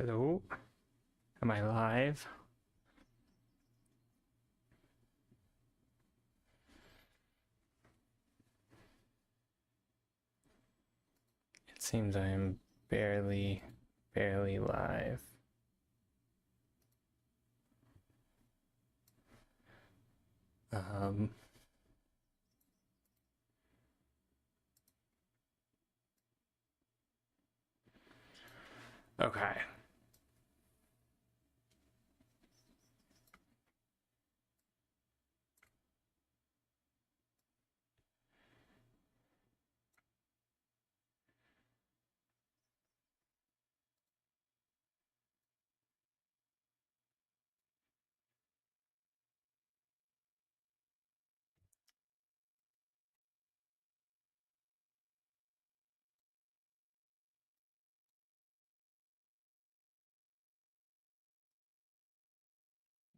Hello? Am I live? It seems I am barely live. Um, okay.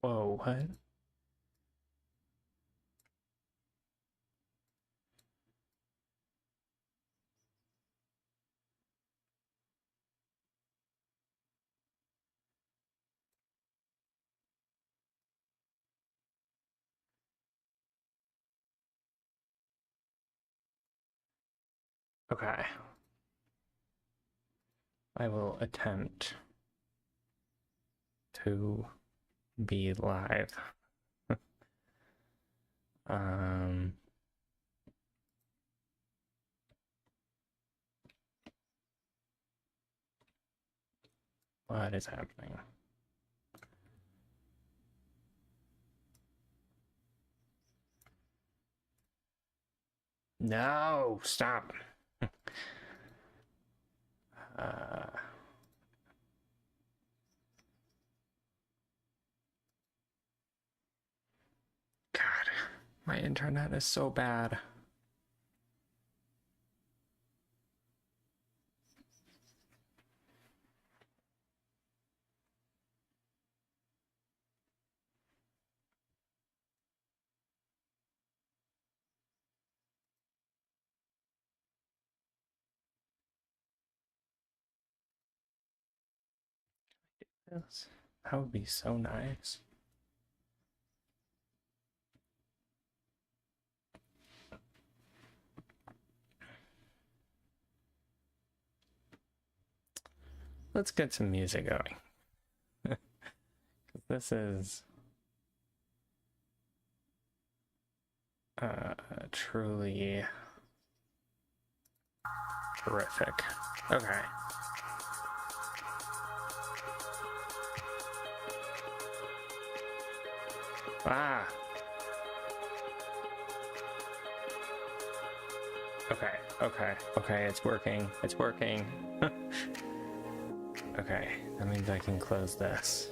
Whoa, what? Okay. I will attempt to be live. um, what is happening? No, stop. uh, God, my internet is so bad. Yes, that would be so nice. Let's get some music going. This is truly terrific. Okay. Ah. Okay, it's working. It's working. Okay, that means I can close this.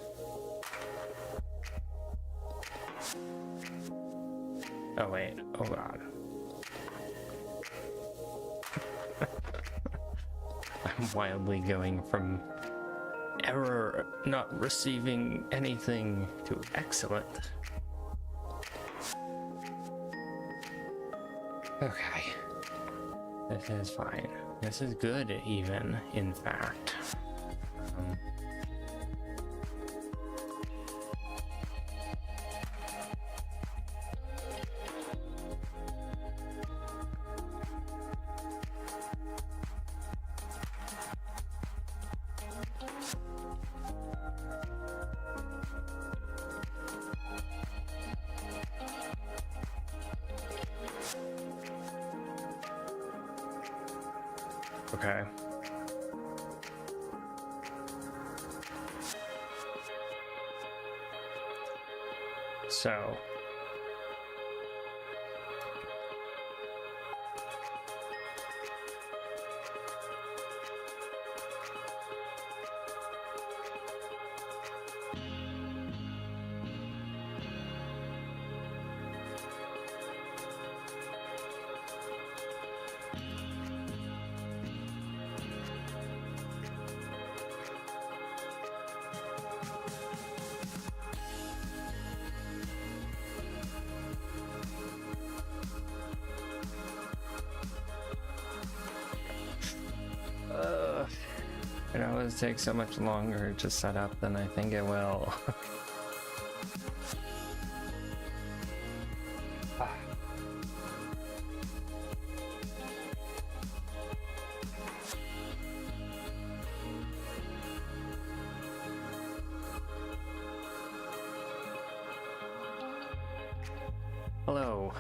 Oh wait, oh god. I'm wildly going from error, not receiving anything, to excellent. Okay. This is fine. This is good, even, in fact. Okay. So It always takes so much longer to set up than I think it will. Hello.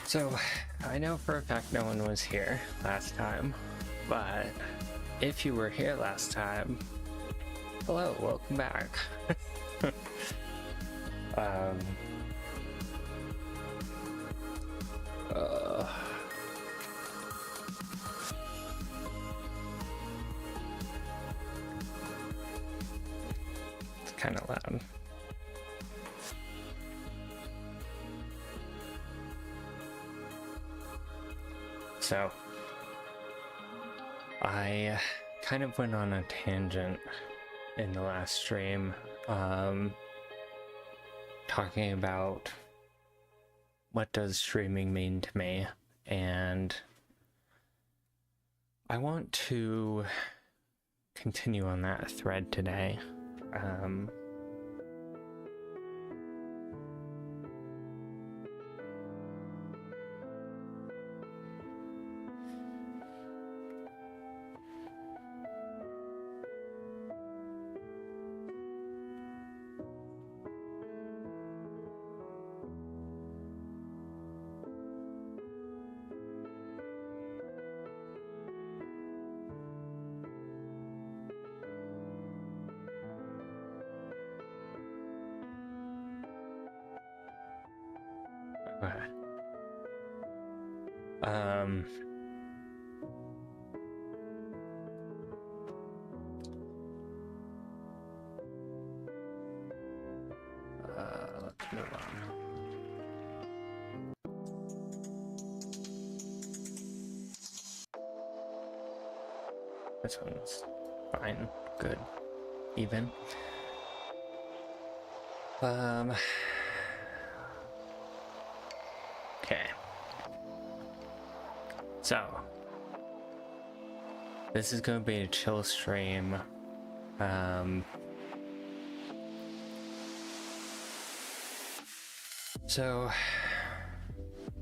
So, I know for a fact no one was here last time, but if you were here last time, hello, welcome back. It's kind of loud. So, I kind of went on a tangent in the last stream, talking about what does streaming mean to me, and I want to continue on that thread today. Let's move on. This one's fine, good, even. Okay. So, this is gonna be a chill stream. So,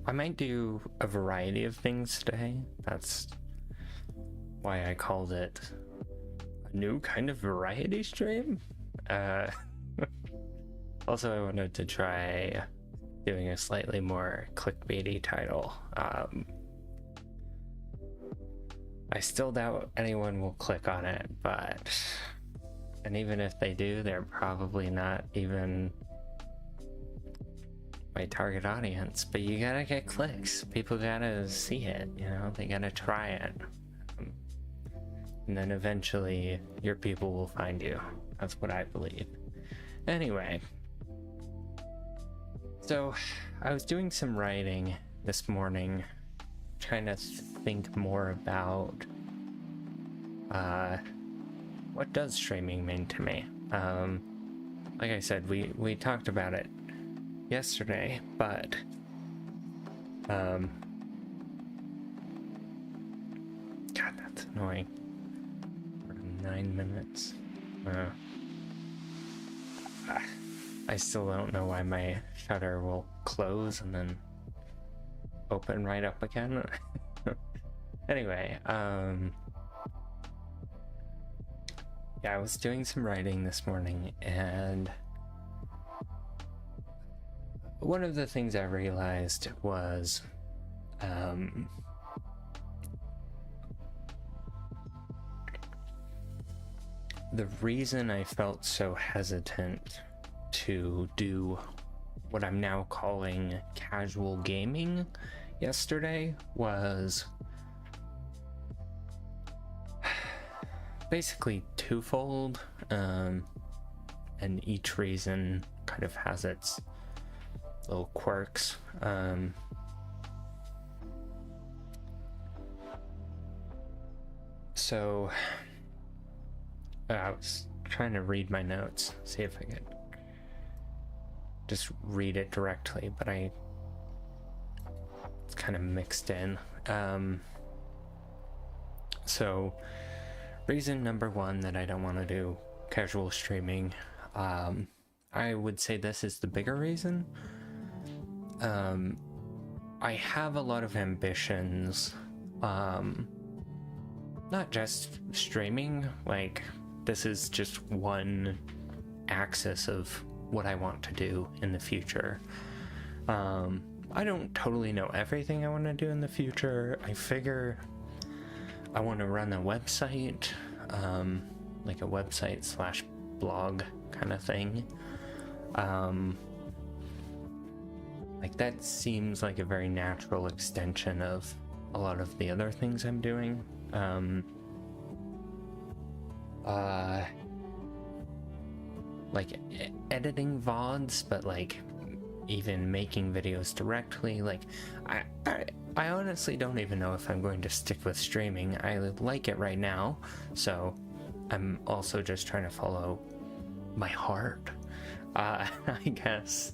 I might do a variety of things today. That's why I called it a new kind of variety stream. Also, I wanted to try doing a slightly more clickbaity title. I still doubt anyone will click on it, and even if they do, they're probably not even my target audience. But you gotta get clicks. People gotta see it, you know, they gotta try it. And then eventually your people will find you. That's what I believe. Anyway, so I was doing some writing this morning, trying to think more about what does streaming mean to me. Like I said, we talked about it yesterday, but God, that's annoying. 9 minutes. I still don't know why my shutter will close and then open right up again. Anyway, yeah, I was doing some writing this morning, and one of the things I realized was the reason I felt so hesitant to do what I'm now calling casual gaming yesterday was basically twofold, and each reason kind of has its little quirks. So I was trying to read my notes, see if I could just read it directly, but it's kind of mixed in. So reason number one that I don't want to do casual streaming, I would say this is the bigger reason. I have a lot of ambitions, not just streaming, like this is just one axis of what I want to do in the future. I don't totally know everything I want to do in the future. I figure I want to run a website, like a website / blog kind of thing. Like that seems like a very natural extension of a lot of the other things I'm doing. Like editing VODs, but like even making videos directly. Like I honestly don't even know if I'm going to stick with streaming. I like it right now, so I'm also just trying to follow my heart. I guess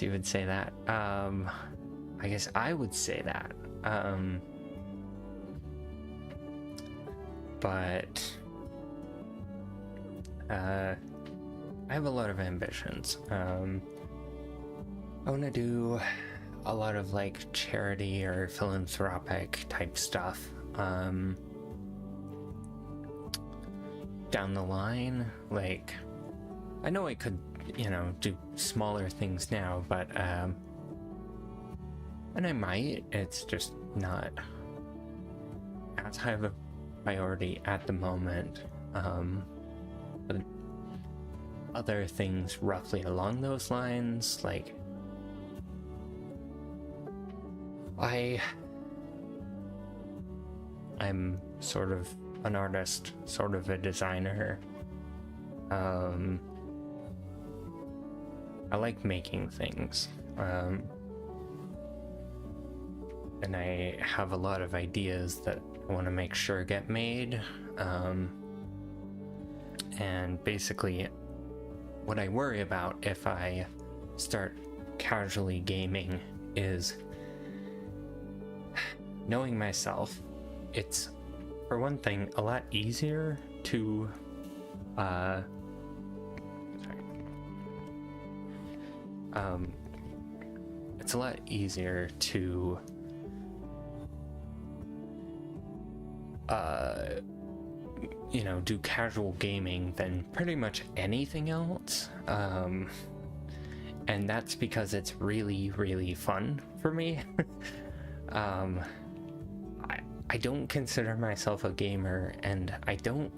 you would say that. I guess I would say that. But I have a lot of ambitions. I want to do a lot of like charity or philanthropic type stuff down the line. Like, I know I could, do smaller things now, but and I might. It's just not as high of a priority at the moment. But other things roughly along those lines, like I'm sort of an artist, sort of a designer. I like making things, and I have a lot of ideas that I want to make sure get made. And basically what I worry about if I start casually gaming is, knowing myself, it's, for one thing, a lot easier to it's a lot easier to do casual gaming than pretty much anything else, and that's because it's really, really fun for me. I don't consider myself a gamer, and I don't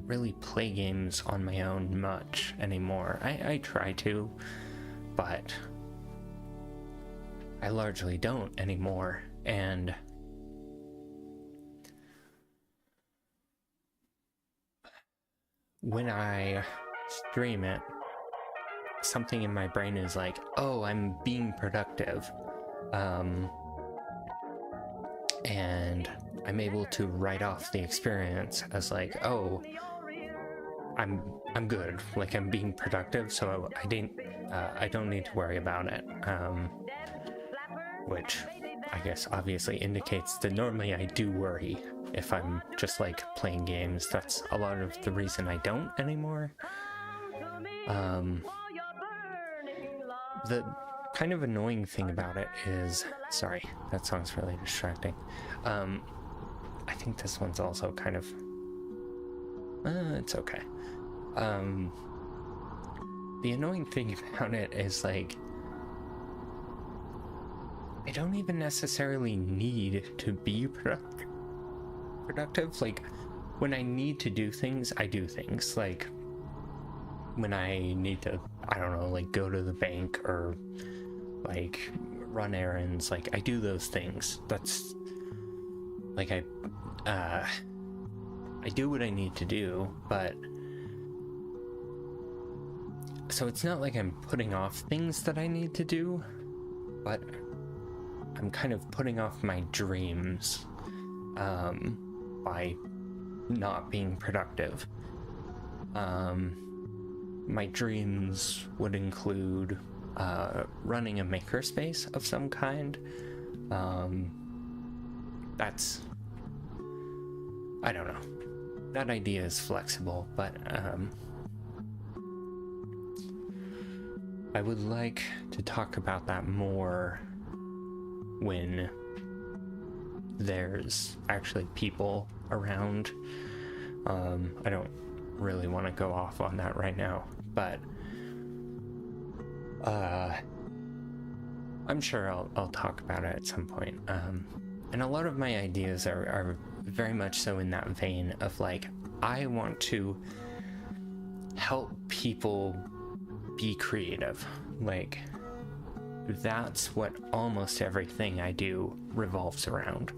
really play games on my own much anymore. I try to, but I largely don't anymore. And when I stream it, something in my brain is like, oh, I'm being productive. And I'm able to write off the experience as like, oh, I'm good, like I'm being productive, so I don't need to worry about it, which I guess obviously indicates that normally I do worry if I'm just like playing games. That's a lot of the reason I don't anymore. The kind of annoying thing about it is, sorry, that song's really distracting. I think this one's also kind of, it's okay. The annoying thing about it is, like, I don't even necessarily need to be productive. Like, when I need to do things, I do things. Like, when I need to, I don't know, like, go to the bank or, like, run errands, like, I do those things. That's, like, I do what I need to do, but so it's not like I'm putting off things that I need to do, but I'm kind of putting off my dreams by not being productive, my dreams would include running a makerspace of some kind. That's, I don't know. That idea is flexible, but I would like to talk about that more when there's actually people around. I don't really want to go off on that right now, but I'm sure I'll talk about it at some point. And a lot of my ideas are very much so in that vein of like, I want to help people be creative. Like, that's what almost everything I do revolves around.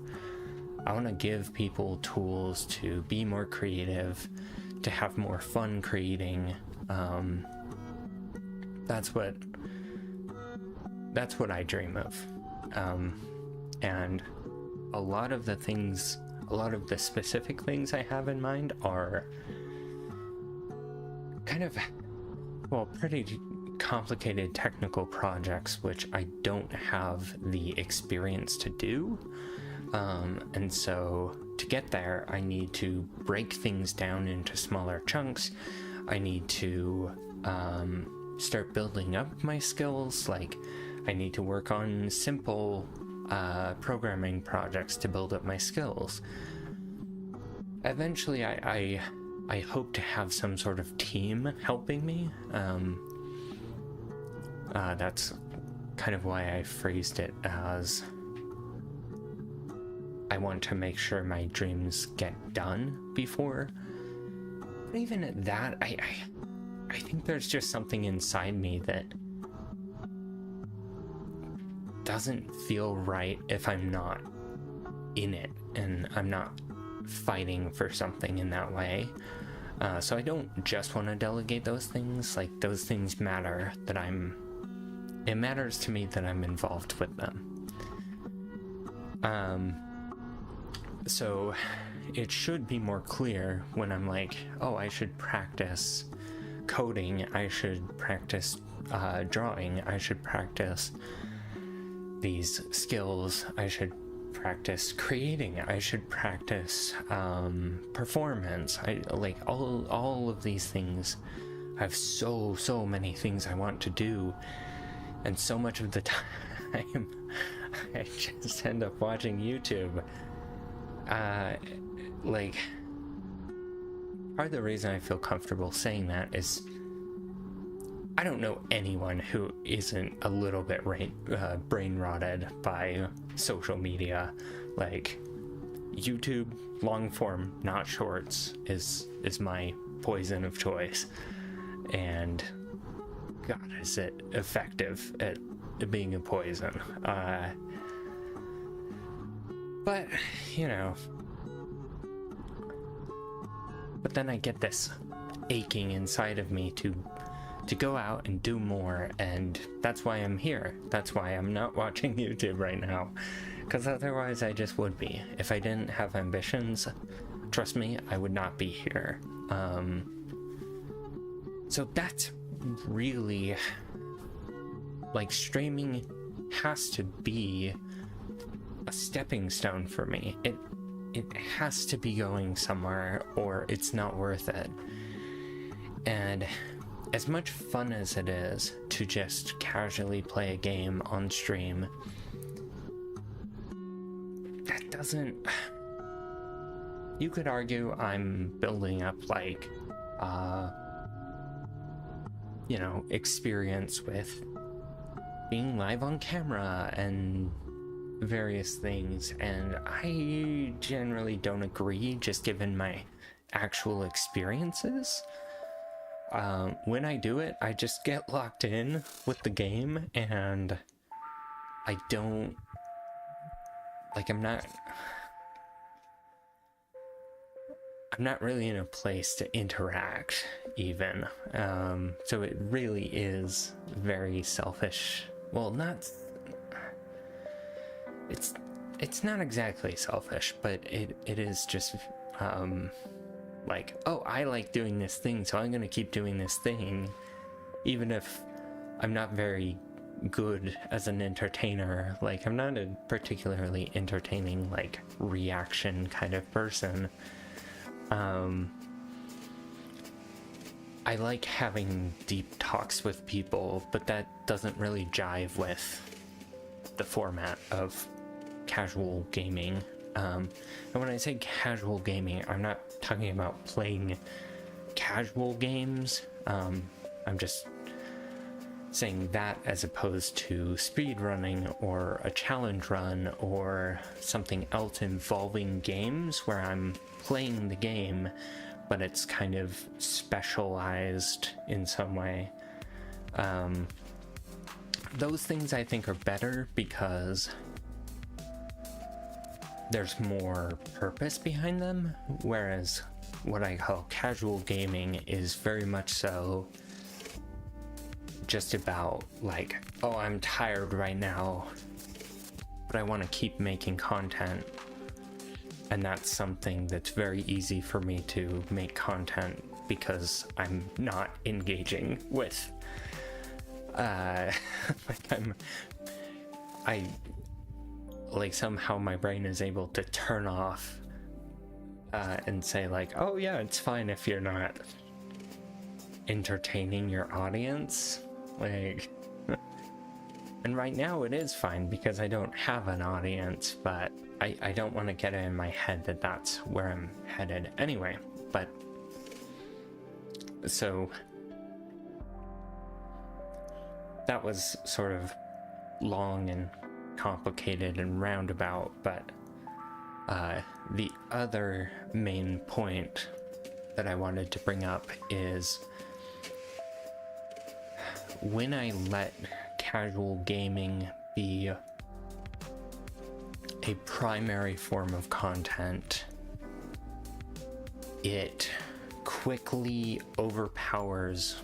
I want to give people tools to be more creative, to have more fun creating. That's what I dream of. And a lot of the specific things I have in mind are kind of, well, pretty complicated technical projects, which I don't have the experience to do. And so to get there, I need to break things down into smaller chunks. I need to start building up my skills. Like, I need to work on simple programming projects to build up my skills. Eventually, I hope to have some sort of team helping me. That's kind of why I phrased it as I want to make sure my dreams get done before. But even at that, I think there's just something inside me that doesn't feel right if I'm not in it and I'm not fighting for something in that way. So I don't just want to delegate those things. Like, those things matter, it matters to me that I'm involved with them. So it should be more clear when I'm like, oh, I should practice coding, I should practice drawing, I should practice these skills, I should practice creating, I should practice performance. I like all of these things. I have so many things I want to do, and so much of the time I just end up watching YouTube. Like, part of the reason I feel comfortable saying that is I don't know anyone who isn't a little bit brain rotted by social media. Like, YouTube, long form, not shorts, is my poison of choice. And God, is it effective at being a poison. But, you know. But then I get this aching inside of me to go out and do more, and that's why I'm here. That's why I'm not watching YouTube right now, because otherwise I just would be. If I didn't have ambitions, trust me, I would not be here. So that's really, like, streaming has to be a stepping stone for me. It has to be going somewhere, or it's not worth it. And as much fun as it is to just casually play a game on stream, that doesn't... You could argue I'm building up, like, you know, experience with being live on camera and various things, and I generally don't agree, just given my actual experiences. When I do it, I just get locked in with the game, and I don't, like, I'm not really in a place to interact, even. So it really is very selfish. Well, it's not exactly selfish, but it is just, like, oh, I like doing this thing, so I'm gonna keep doing this thing, even if I'm not very good as an entertainer, like I'm not a particularly entertaining like reaction kind of person. I like having deep talks with people, but that doesn't really jive with the format of casual gaming. And when I say casual gaming, I'm not talking about playing casual games. I'm just saying that as opposed to speedrunning or a challenge run or something else involving games where I'm playing the game, but it's kind of specialized in some way. Those things I think are better because there's more purpose behind them, whereas what I call casual gaming is very much so just about like, oh, I'm tired right now, but I want to keep making content. And that's something that's very easy for me to make content because I'm not engaging with, like somehow my brain is able to turn off and say like, oh yeah, it's fine if you're not entertaining your audience. Like, and right now it is fine because I don't have an audience, but I don't want to get it in my head that that's where I'm headed anyway. But so that was sort of long and complicated and roundabout, but the other main point that I wanted to bring up is when I let casual gaming be a primary form of content, it quickly overpowers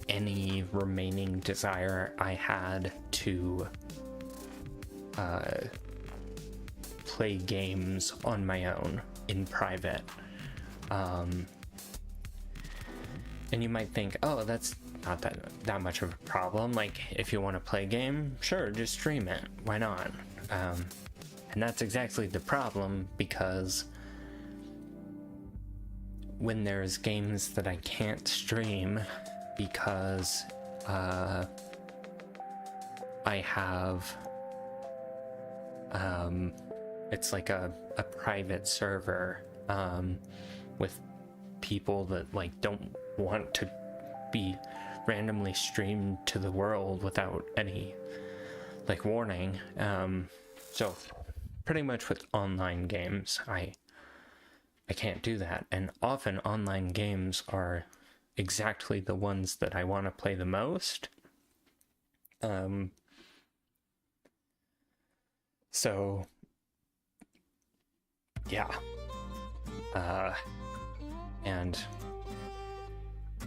any remaining desire I had to play games on my own in private. And you might think, oh, that's not that much of a problem. Like, if you want to play a game, sure, just stream it. Why not? And that's exactly the problem, because when there's games that I can't stream because I have it's like a private server with people that like don't want to be randomly streamed to the world without any like warning. So pretty much with online games, I can't do that, and often online games are exactly the ones that I want to play the most. So yeah, and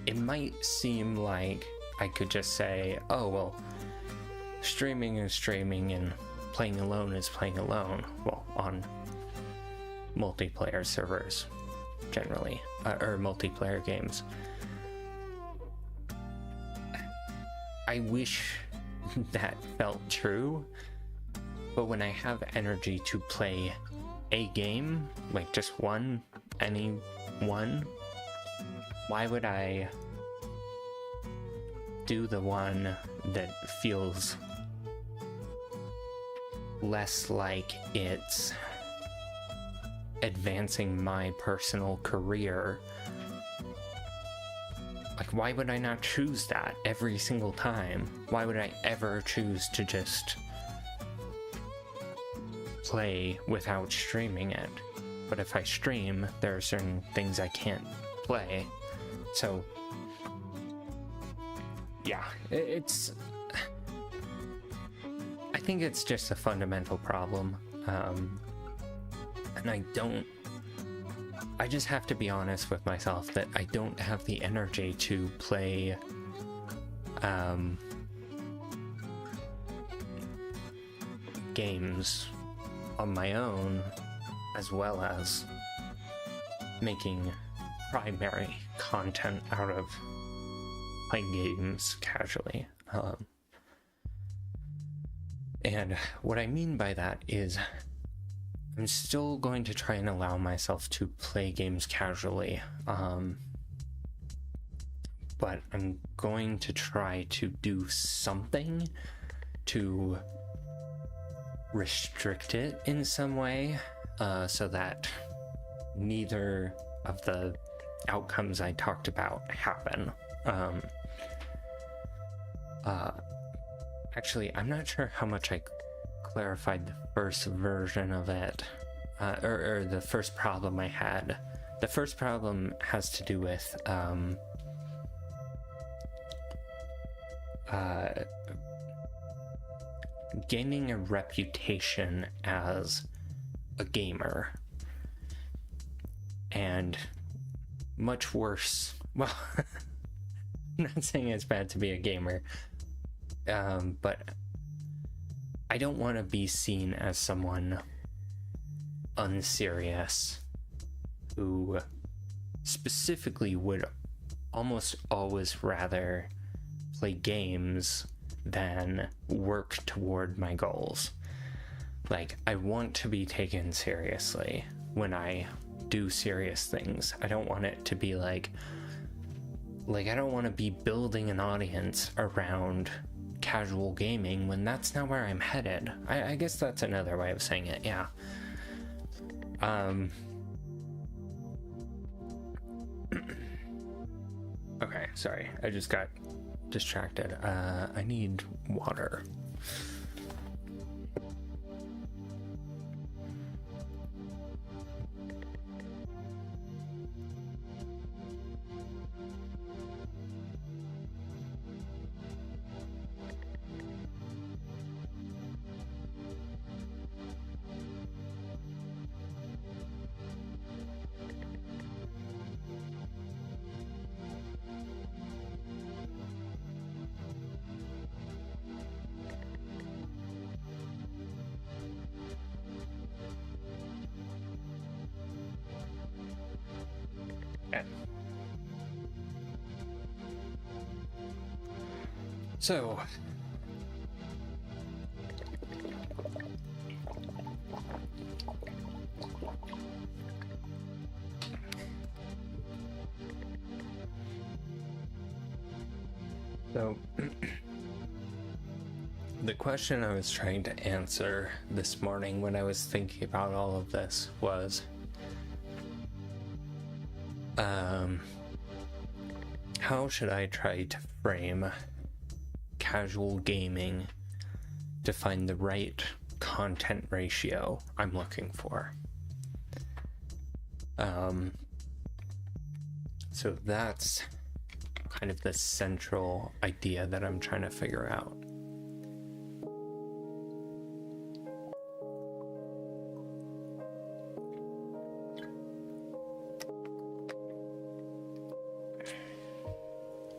it might seem like I could just say, oh well, streaming is streaming and playing alone is playing alone. Well, on multiplayer servers generally, or multiplayer games. I wish that felt true, but when I have energy to play a game, like just one, any one, why would I do the one that feels less like it's advancing my personal career? Like, why would I not choose that every single time? Why would I ever choose to just play without streaming it? But if I stream, there are certain things I can't play. So yeah, I think it's just a fundamental problem. And I just have to be honest with myself that I don't have the energy to play games on my own, as well as making primary content out of playing games casually. And what I mean by that is I'm still going to try and allow myself to play games casually, but I'm going to try to do something to restrict it in some way, so that neither of the outcomes I talked about happen. Actually, I'm not sure how much I clarified the first version of it, or the first problem I had. The first problem has to do with gaining a reputation as a gamer, and much worse. Well, I'm not saying it's bad to be a gamer, but I don't want to be seen as someone unserious who specifically would almost always rather play games than work toward my goals. Like, I want to be taken seriously when I do serious things. I don't want it to be like I don't want to be building an audience around casual gaming when that's not where I'm headed. I guess that's another way of saying it, yeah. Okay, sorry, I just got distracted. I need water. So, the question I was trying to answer this morning when I was thinking about all of this was, how should I try to frame casual gaming to find the right content ratio I'm looking for? So that's kind of the central idea that I'm trying to figure out.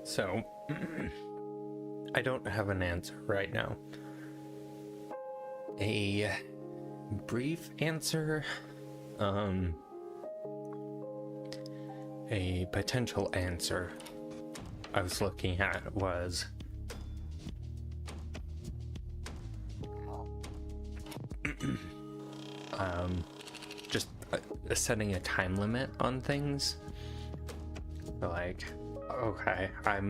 So, I don't have an answer right now. A brief answer, a potential answer I was looking at was just setting a time limit on things. Like, okay, I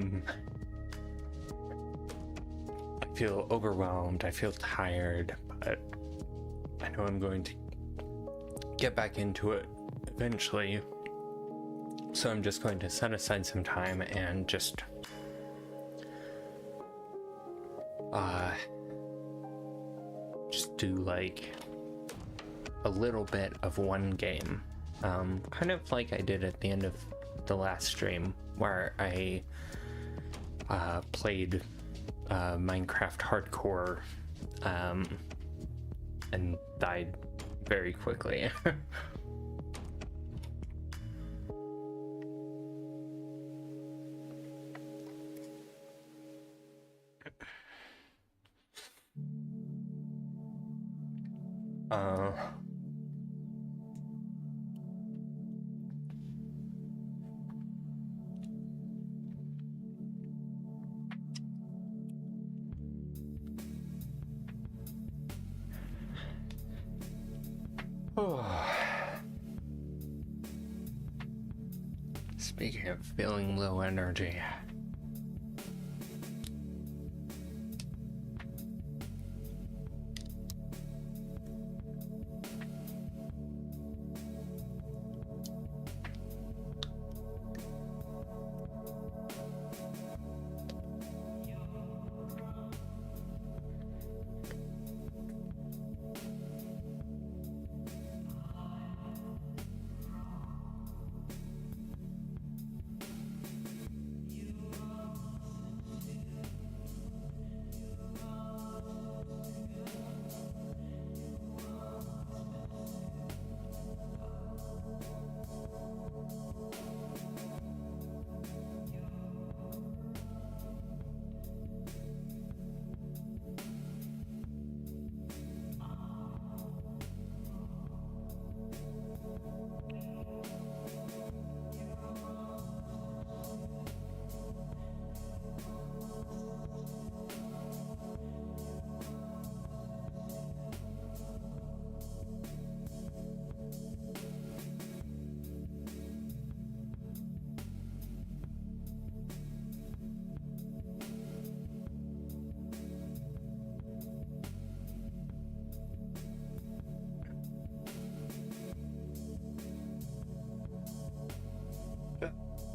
feel overwhelmed, I feel tired, but I know I'm going to get back into it eventually. So I'm just going to set aside some time and just do like a little bit of one game, kind of like I did at the end of the last stream where I played Minecraft Hardcore and died very quickly. Speaking of feeling low energy.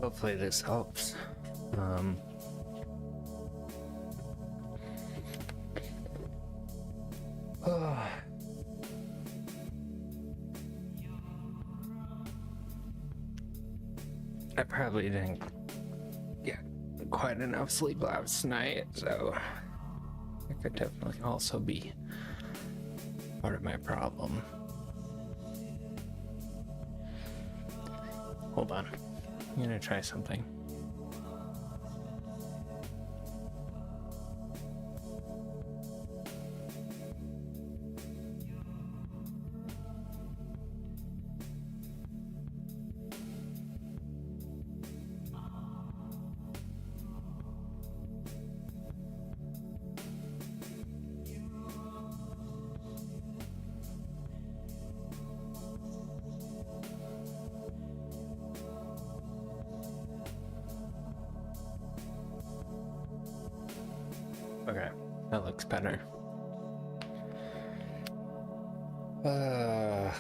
Hopefully this helps. I probably didn't get quite enough sleep last night, so it could definitely also be part of my problem. Hold on. I'm gonna try something. Okay, that looks better. I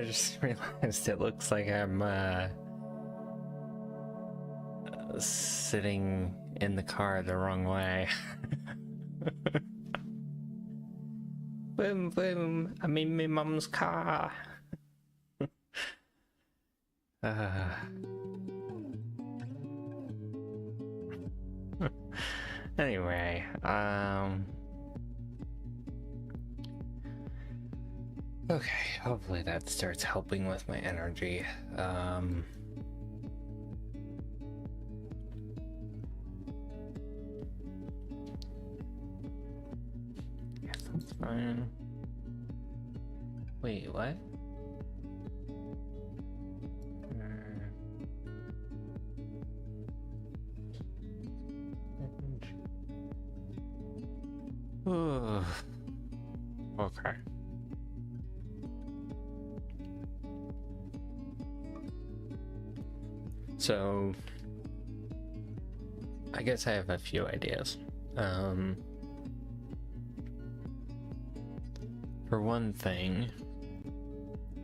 just realized it looks like I'm sitting in the car the wrong way. Boom, boom, I'm in my mom's car. Anyway, okay, hopefully that starts helping with my energy. Yes, that's fine. Wait, what? Okay. So, I guess I have a few ideas. For one thing,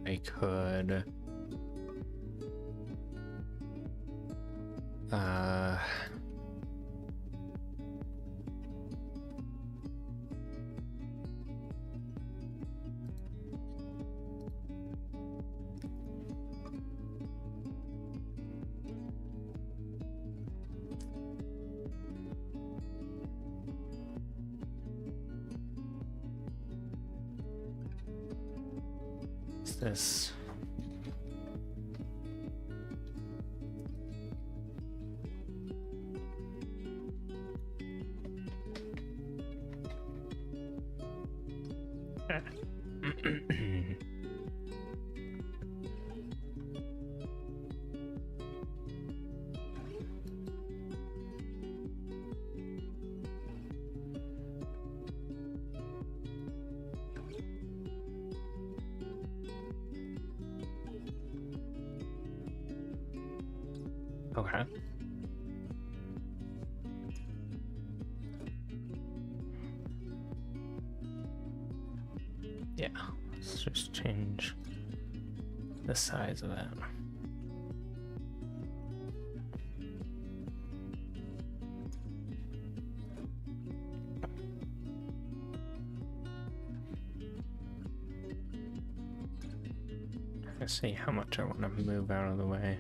I could this. Okay. Yeah, let's just change the size of it. Let's see how much I want to move out of the way.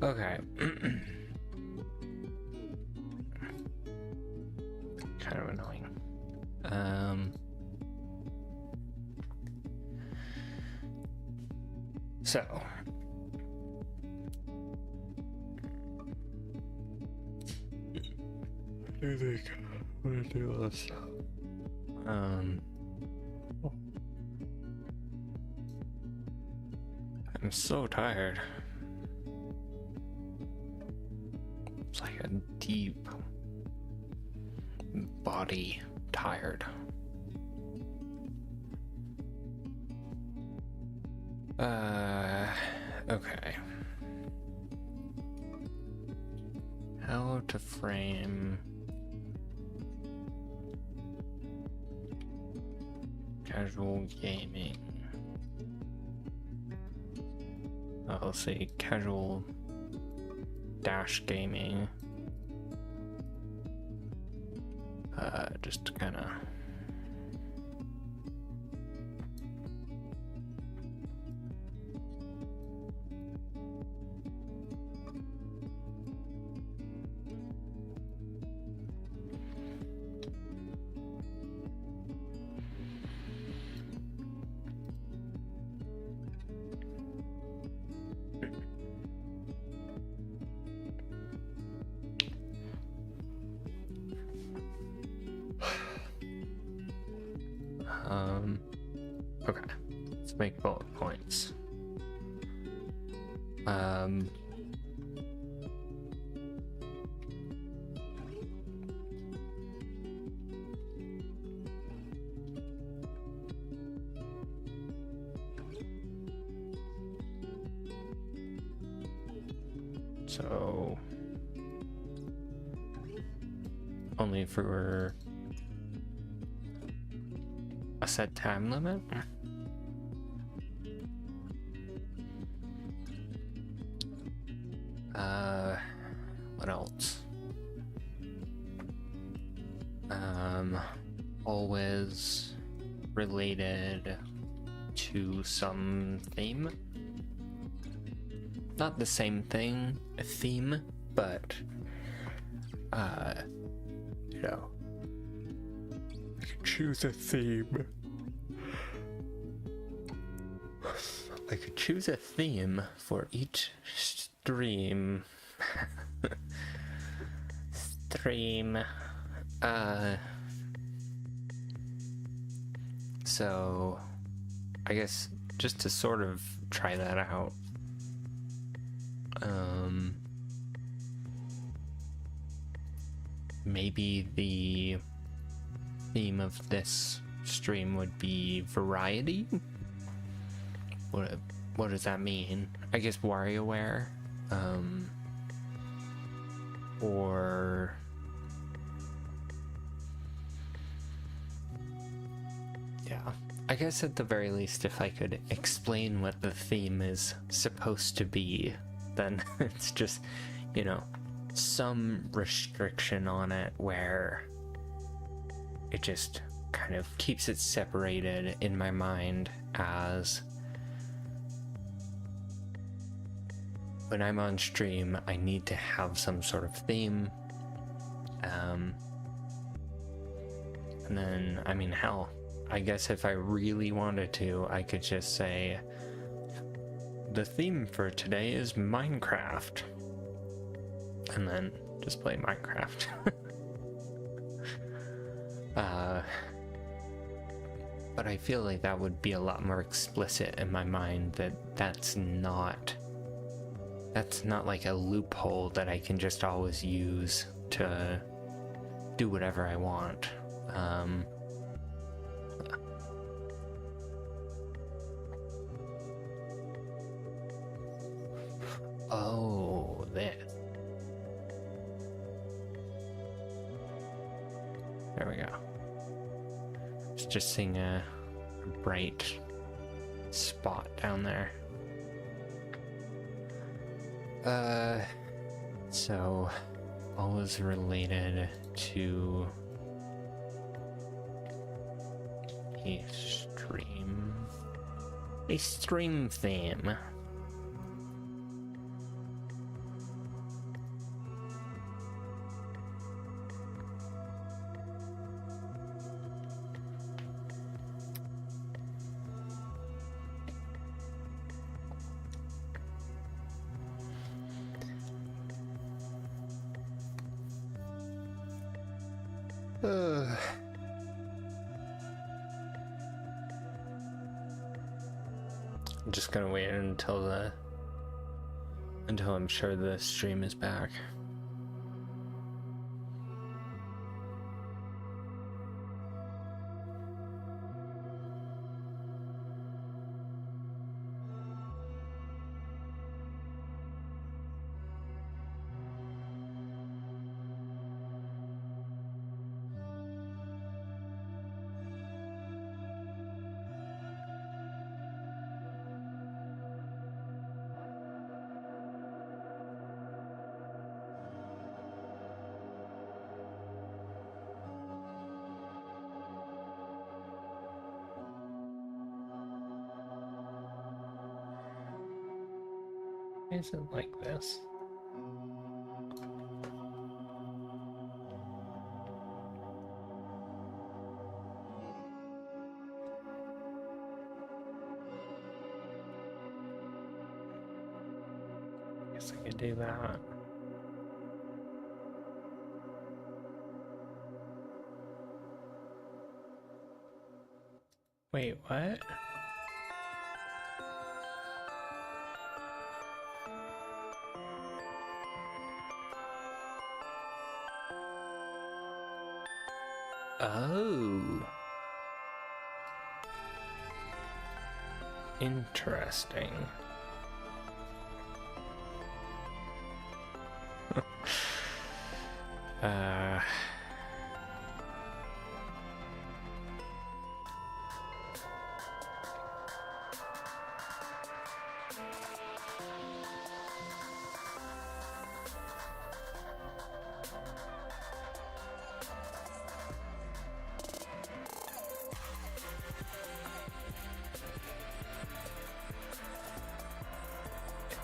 Okay. Kind of annoying. So I think I'm gonna do this. I'm so tired. It's like a deep body tired. Okay. How to frame casual gaming. I'll say casual dash gaming. Just kind of okay, let's make bullet points. So only for a set time limit? What else? Always related to some theme. Not the same thing, a theme, but you know, I could choose a theme. I could choose a theme for each stream. So I guess just to sort of try that out, maybe the theme of this stream would be variety. What does that mean? I guess WarioWare, or yeah, I guess at the very least, if I could explain what the theme is supposed to be, then it's just, you know, some restriction on it where it just kind of keeps it separated in my mind as when I'm on stream, I need to have some sort of theme. And then, I mean, hell, I guess if I really wanted to, I could just say, the theme for today is Minecraft. And then just play Minecraft. But I feel like that would be a lot more explicit in my mind, that that's not like a loophole that I can just always use to do whatever I want. Oh, this. There we go. Just seeing a bright spot down there. So all is related to a stream theme. I'm just gonna wait until I'm sure the stream is back. Is it like this? Guess I could do that. Wait, what? Oh. Interesting.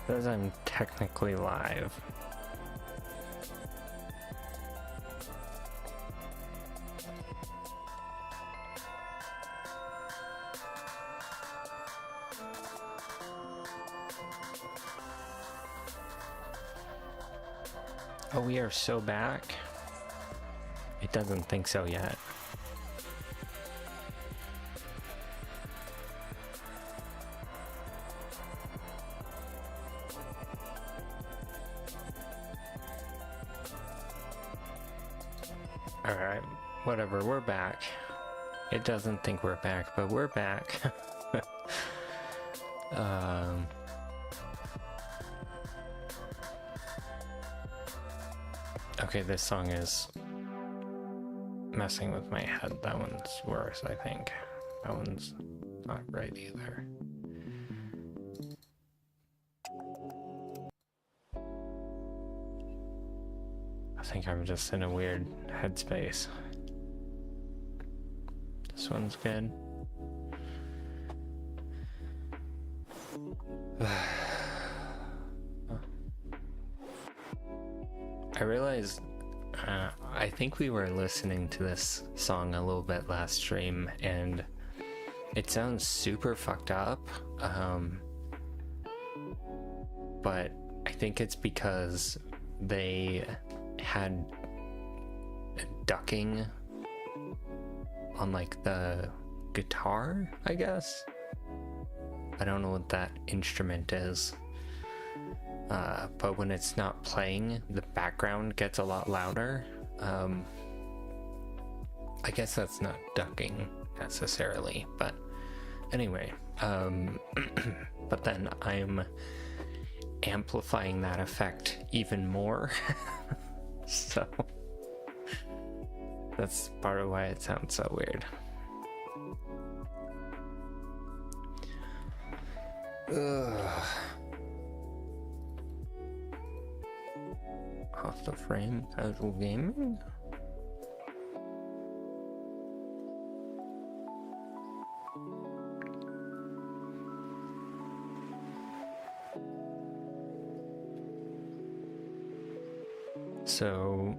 Says I'm technically live. Oh, we are so back. It doesn't think so yet. Alright, whatever, we're back. It doesn't think we're back, but we're back. Okay, this song is messing with my head. That one's worse, I think. That one's not right either. I think I'm just in a weird headspace. This one's good. I realized I think we were listening to this song a little bit last stream and it sounds super fucked up, but I think it's because they had ducking on like the guitar, I guess. I don't know what that instrument is, but when it's not playing, the background gets a lot louder. I guess that's not ducking necessarily, but anyway, but then I'm amplifying that effect even more. So that's part of why it sounds so weird. Ugh. Off the frame casual gaming? So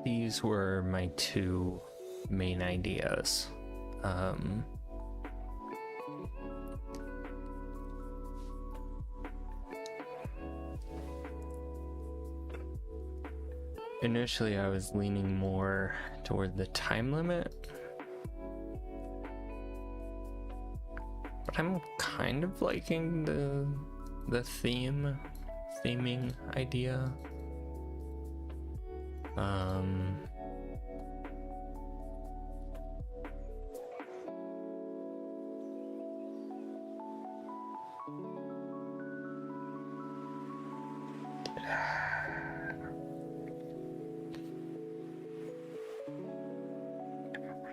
these were my two main ideas. Initially, I was leaning more toward the time limit, but I'm kind of liking the theming idea.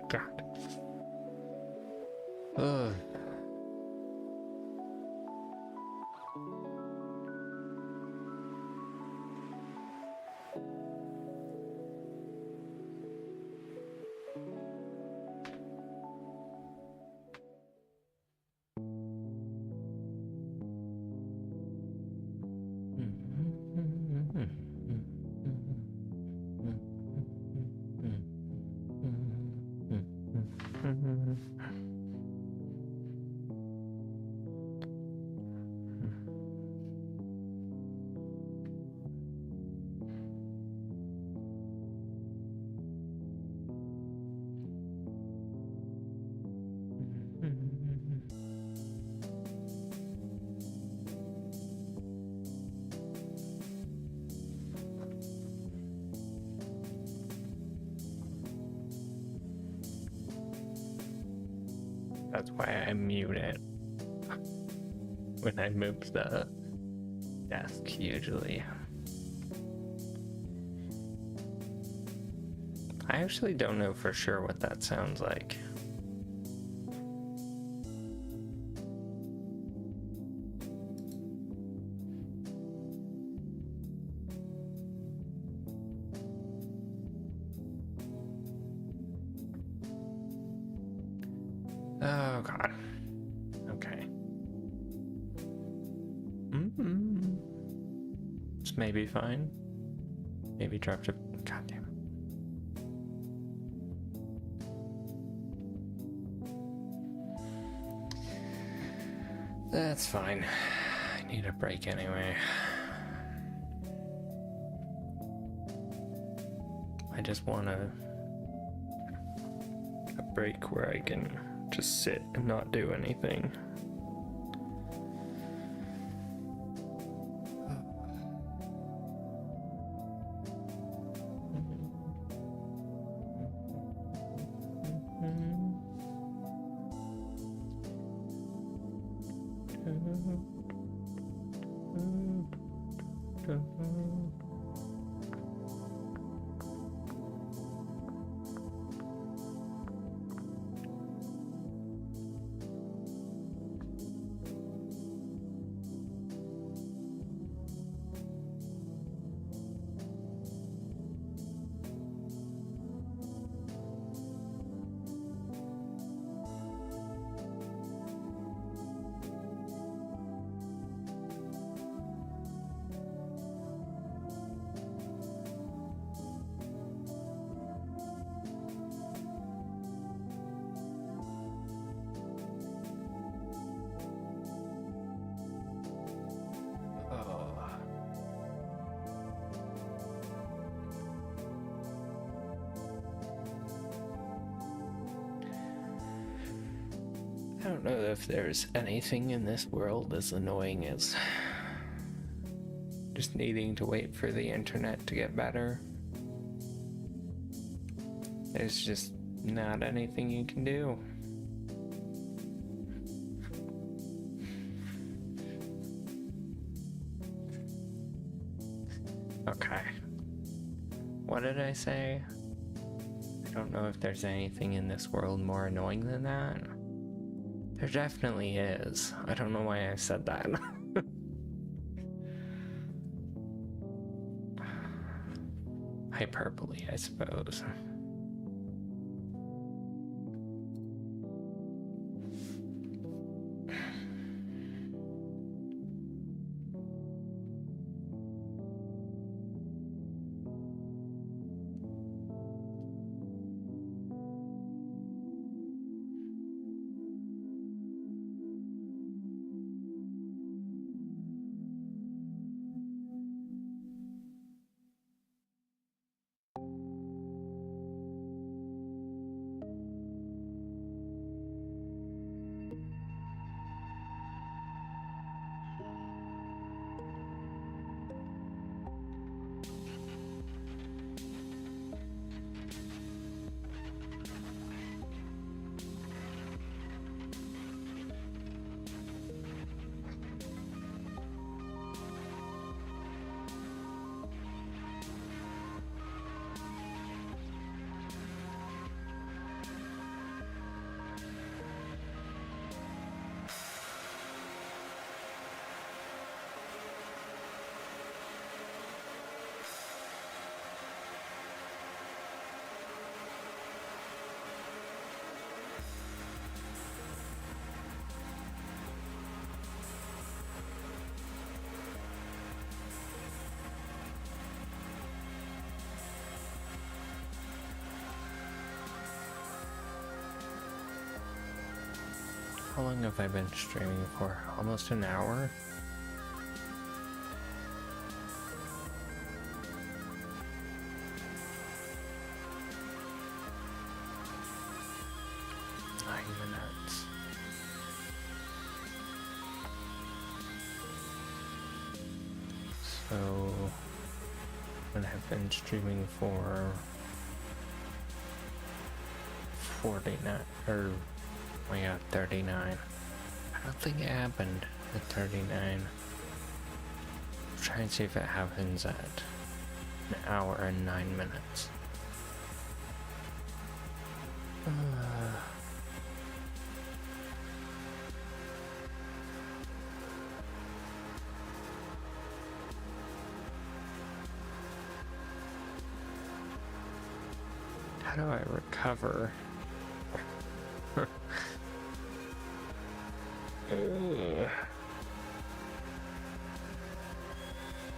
God. Ugh. That's why I mute it when I move the desk, usually. I actually don't know for sure what that sounds like. Oh god. Okay. This may be fine. Maybe drop to. God damn it. That's fine. I need a break anyway. I just want a break where I can just sit and not do anything. I don't know if there's anything in this world as annoying as just needing to wait for the internet to get better. There's just not anything you can do. Okay. What did I say? I don't know if there's anything in this world more annoying than that. There definitely is. I don't know why I said that. Hyperbole, I suppose. How long have I been streaming for? Almost an hour? So, and I've been streaming for 49, or, oh yeah, 39. I don't think it happened at 39. I'll try and see if it happens at an hour and 9 minutes. How do I recover?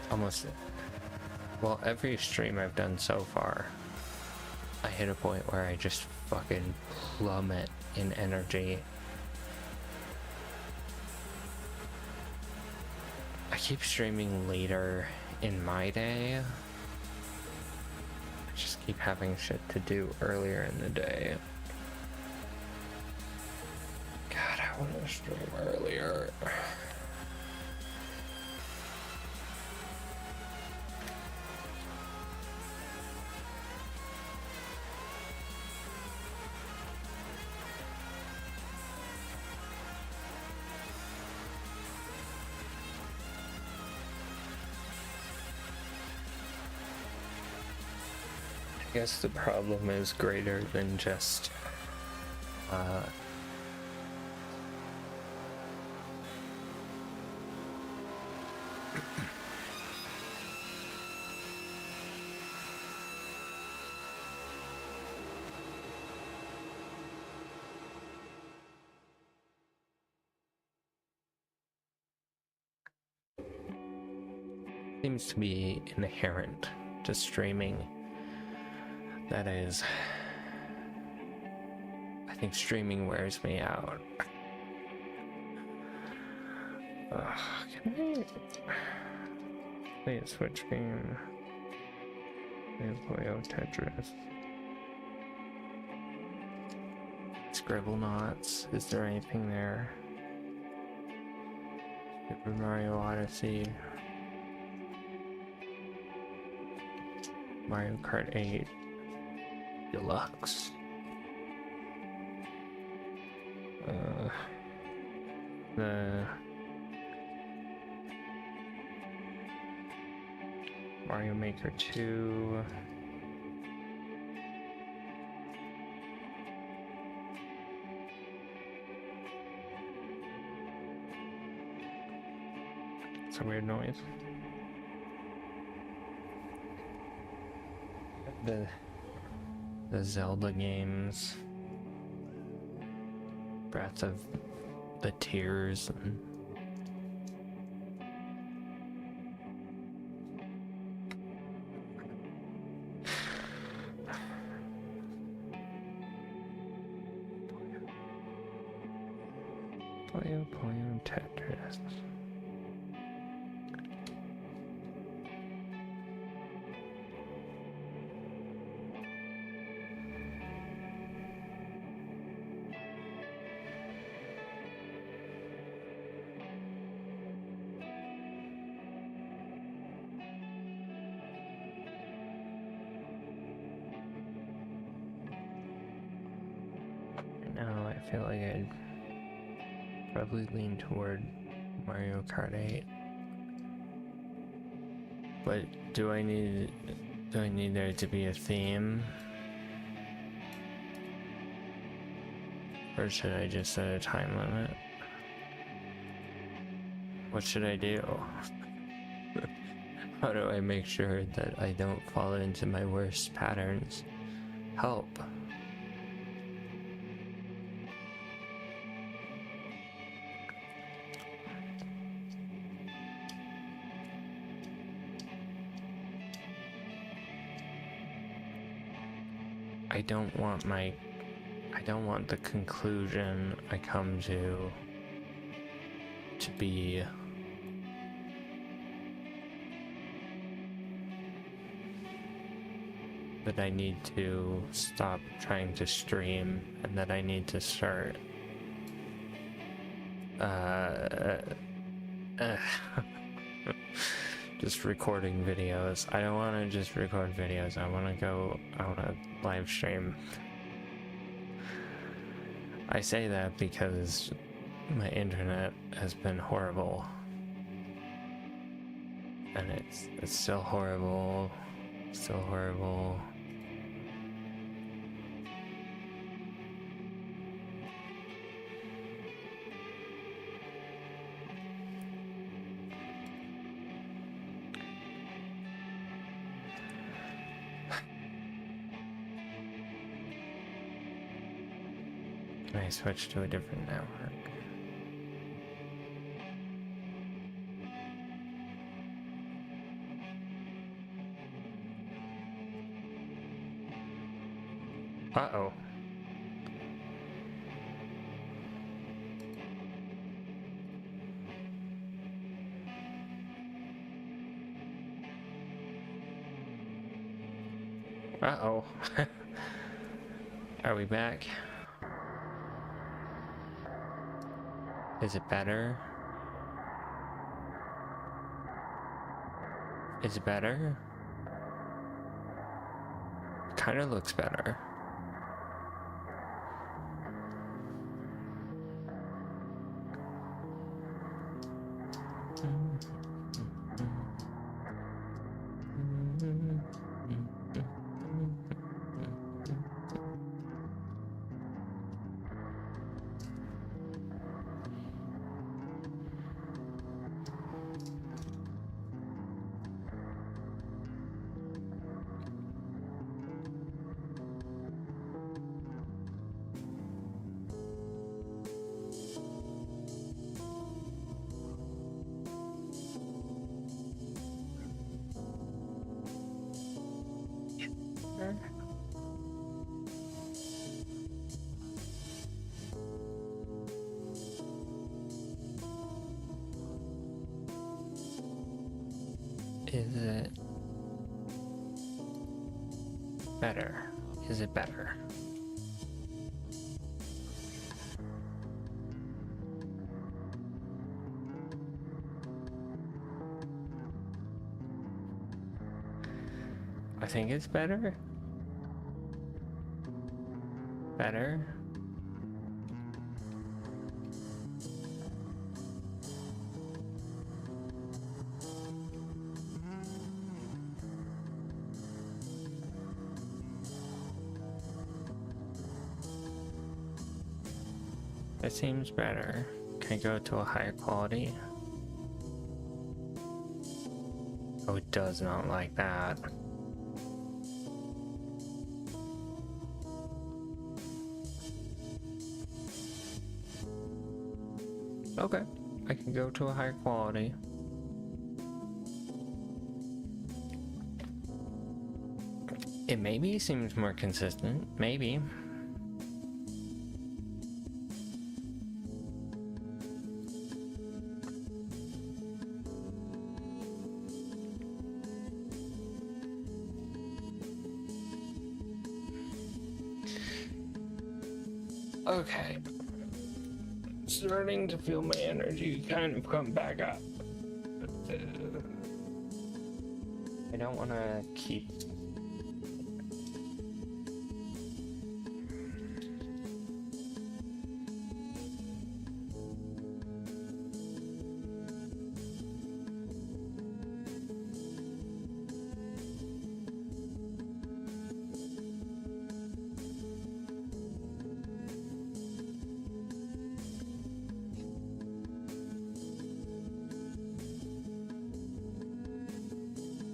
Almost. Well, every stream I've done so far, I hit a point where I just fucking plummet in energy. I keep streaming later in my day. I just keep having shit to do earlier in the day. God, I want to stream earlier. I guess the problem is greater than just seems to be inherent to streaming. That is, I think streaming wears me out. Can I play a Switch game? Play Tetris. Scribblenauts. Is there anything there? Super Mario Odyssey. Mario Kart 8 Deluxe. Mario Maker 2. It's a weird noise. The Zelda games. Breath of the Tears. And Puyo Tetris. Now I feel like I'd probably lean toward Mario Kart 8. But do I need there to be a theme? Or should I just set a time limit? What should I do? How do I make sure that I don't fall into my worst patterns? Help. I don't want the conclusion I come to be that I need to stop trying to stream and that I need to start just recording videos. I don't want to just record videos. I want to live stream. I say that because my internet has been horrible. And it's still horrible. Still horrible. Can I switch to a different network? Uh-oh. Uh-oh. Are we back? Is it better? Is it better? Kinda looks better. Is it better? Is it better? I think it's better. Better. That seems better. Can I go to a higher quality? Oh, it does not like that. Okay, I can go to a higher quality. It maybe seems more consistent, maybe. Okay. Starting to feel my energy kind of come back up. But, I don't want to keep.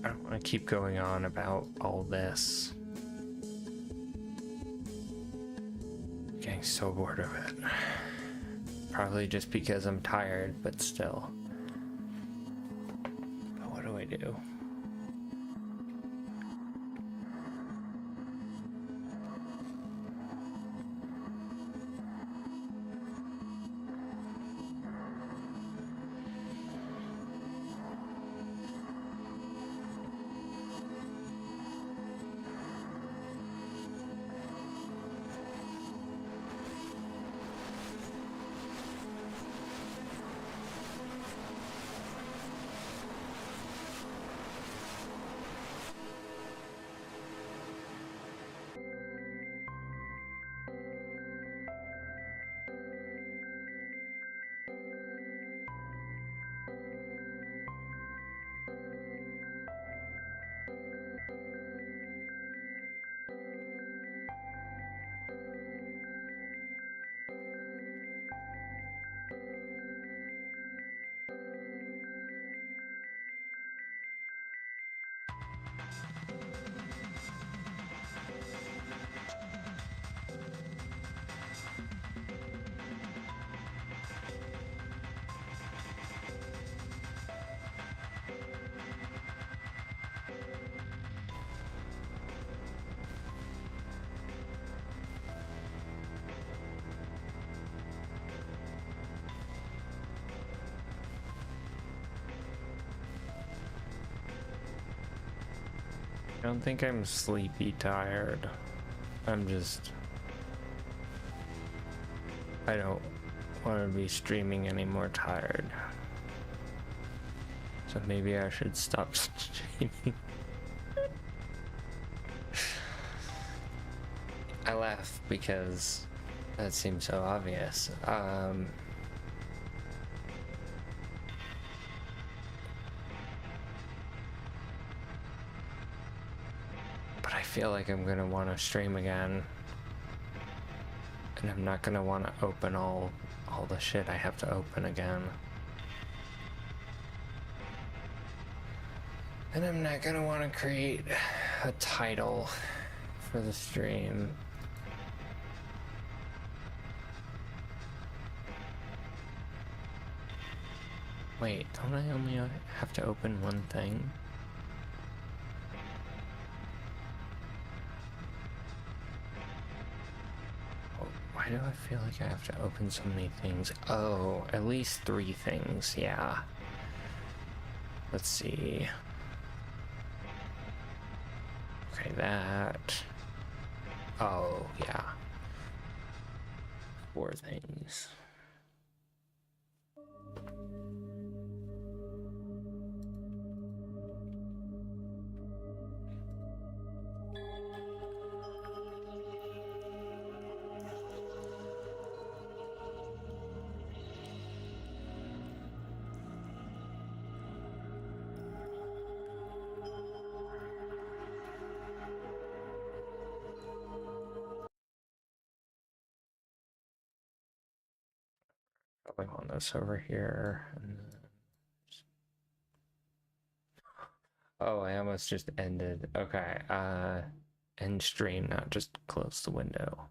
I don't want to keep going on about all this. Getting so bored of it. Probably just because I'm tired, but still. But what do I do? I don't think I'm sleepy tired. I'm just... I don't want to be streaming anymore tired. So maybe I should stop streaming. I laugh because that seems so obvious. But I feel like I'm gonna want to stream again. And I'm not gonna want to open all the shit I have to open again. And I'm not gonna want to create a title for the stream. Wait, don't I only have to open one thing? Why do I feel like I have to open so many things? Oh, at least 3 things, yeah. Let's see. Okay, that. Oh, yeah. 4 things. Probably want this over here. And then... Oh, I almost just ended. Okay. End stream, not just close the window.